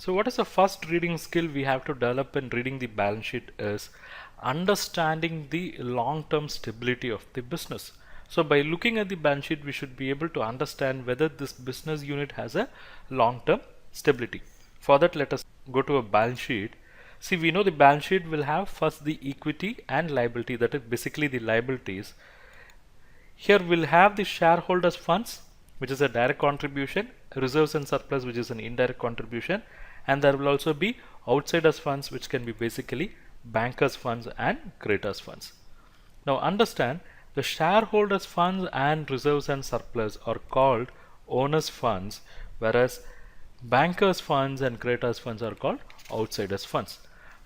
So what is the first reading skill we have to develop in reading the balance sheet is understanding the long-term stability of the business. So by looking at the balance sheet, we should be able to understand whether this business unit has a long-term stability. For that, let us go to a balance sheet. See, we know the balance sheet will have first the equity and liability, that is basically the liabilities. Here we'll have the shareholders funds, which is a direct contribution, reserves and surplus, which is an indirect contribution, and there will also be outsiders funds, which can be basically bankers funds and creditors funds. Now understand, the shareholders funds and reserves and surplus are called owners funds, whereas bankers funds and creditors funds are called outsiders funds.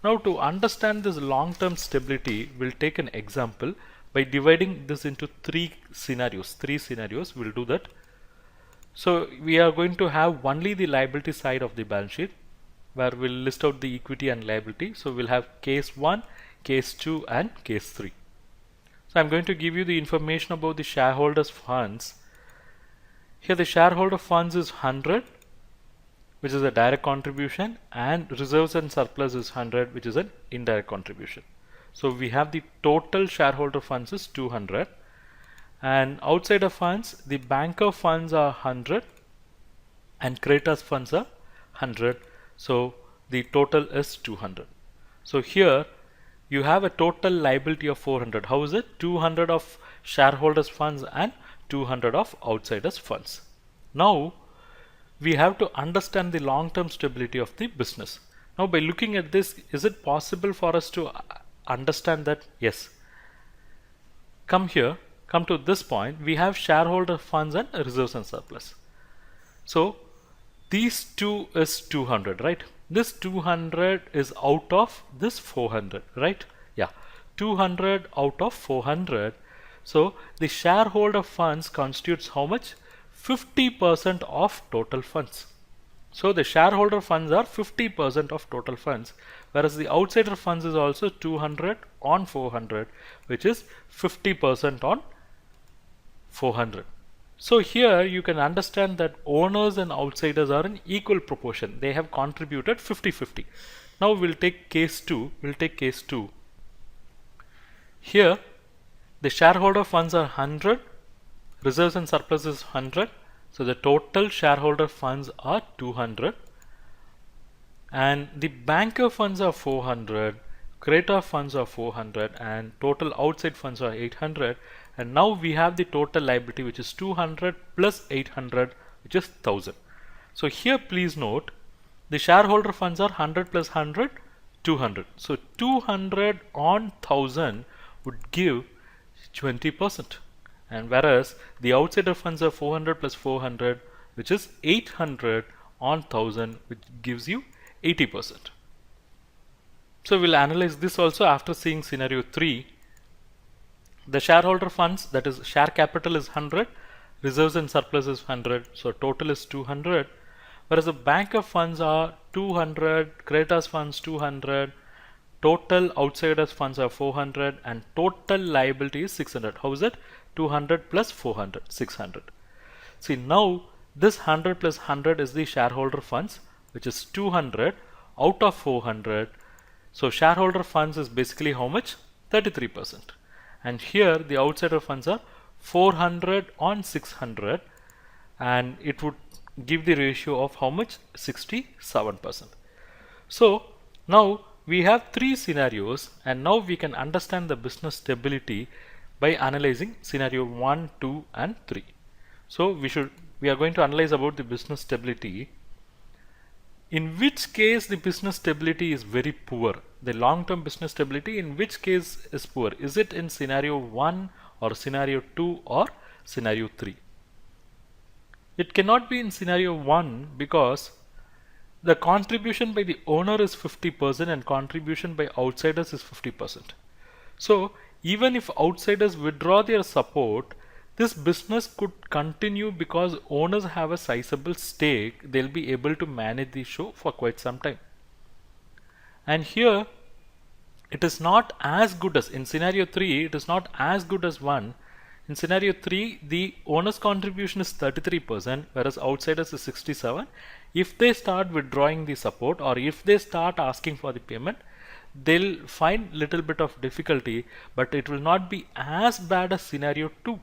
Now to understand this long-term stability, we'll take an example by dividing this into three scenarios. We'll do that. So we are going to have only the liability side of the balance sheet, where we'll list out the equity and liability. So we'll have case 1, case 2 and case 3. So I'm going to give you the information about the shareholders funds. Here the shareholder funds is 100, which is a direct contribution, and reserves and surplus is 100, which is an indirect contribution. So we have the total shareholder funds is 200, and outsider funds, the banker funds are 100 and creditors funds are 100. So the total is 200. So here you have a total liability of 400. How is it? 200 of shareholders funds and 200 of outsiders funds. Now we have to understand the long-term stability of the business. Now by looking at this, is it possible for us to understand that? Yes. Come to this point, we have shareholder funds and reserves and surplus. So these two is 200, right? This 200 is out of this 400, right? Yeah, 200 out of 400. So the shareholder funds constitutes how much? 50% of total funds. So the shareholder funds are 50% of total funds, whereas the outsider funds is also 200 on 400, which is 50% on 400. So here you can understand that owners and outsiders are in equal proportion. They have contributed 50-50. Now we'll take case 2. Here the shareholder funds are 100, reserves and surplus is 100. So the total shareholder funds are 200, and the banker funds are 400, creditor funds are 400, and total outside funds are 800. And now we have the total liability, which is 200 plus 800, which is 1000. So here please note, the shareholder funds are 100 plus 100, 200. So 200 on 1000 would give 20%. And whereas the outsider funds are 400 plus 400, which is 800 on 1000, which gives you 80%. So we'll analyze this also after seeing scenario 3. The shareholder funds, that is share capital, is 100, reserves and surplus is 100, so total is 200. Whereas the banker funds are 200, creditors funds 200, total outsiders funds are 400, and total liability is 600. How is it? 200 plus 400, 600. See, now this 100 plus 100 is the shareholder funds, which is 200 out of 400. So shareholder funds is basically how much? 33%. And here the outsider funds are 400 on 600, and it would give the ratio of how much? 67%. So now we have three scenarios, and now we can understand the business stability by analyzing scenario 1, 2 and 3. So we are going to analyze about the business stability. In which case the business stability is very poor? The long-term business stability, in which case is poor? Is it in scenario 1 or scenario 2 or scenario 3? It cannot be in scenario 1 because the contribution by the owner is 50% and contribution by outsiders is 50%. So even if outsiders withdraw their support, this business could continue because owners have a sizable stake. They'll be able to manage the show for quite some time. And here it is not as good as in scenario 3, it is not as good as 1. In scenario 3, the owner's contribution is 33%, whereas outsiders is 67. If they start withdrawing the support or if they start asking for the payment, they'll find little bit of difficulty, but it will not be as bad as scenario 2,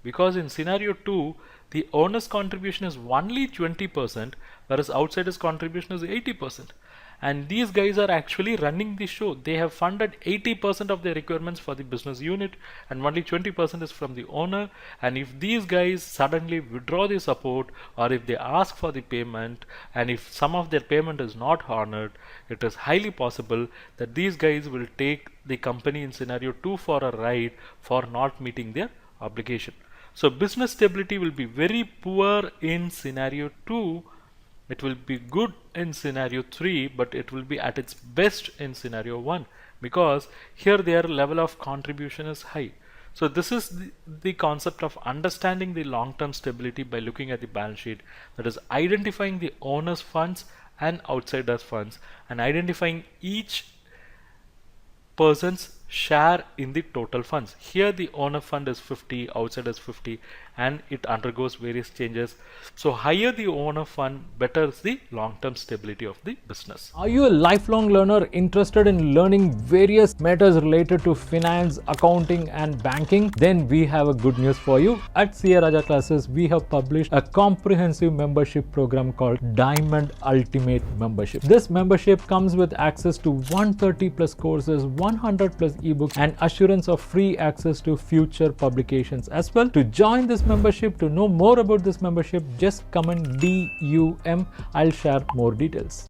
because in scenario 2 the owner's contribution is only 20%, whereas outsiders contribution is 80%, and these guys are actually running the show. They have funded 80% of their requirements for the business unit and only 20% is from the owner. And if these guys suddenly withdraw the support or if they ask for the payment and if some of their payment is not honored, it is highly possible that these guys will take the company in scenario 2 for a ride for not meeting their obligation. So business stability will be very poor in scenario 2. It will be good in scenario 3, but it will be at its best in scenario 1, because here their level of contribution is high. So this is the concept of understanding the long-term stability by looking at the balance sheet, that is identifying the owner's funds and outsiders funds and identifying each person's share in the total funds. Here the owner fund is 50, outside is 50, and it undergoes various changes. So higher the owner fund, better is the long-term stability of the business. Are you a lifelong learner interested in learning various matters related to finance, accounting and banking? Then we have a good news for you. At CA Raja Classes, we have published a comprehensive membership program called Diamond Ultimate Membership. This membership comes with access to 130 plus courses, 100 plus ebooks and assurance of free access to future publications as well. To join this membership, to know more about this membership, just comment DUM. I'll share more details.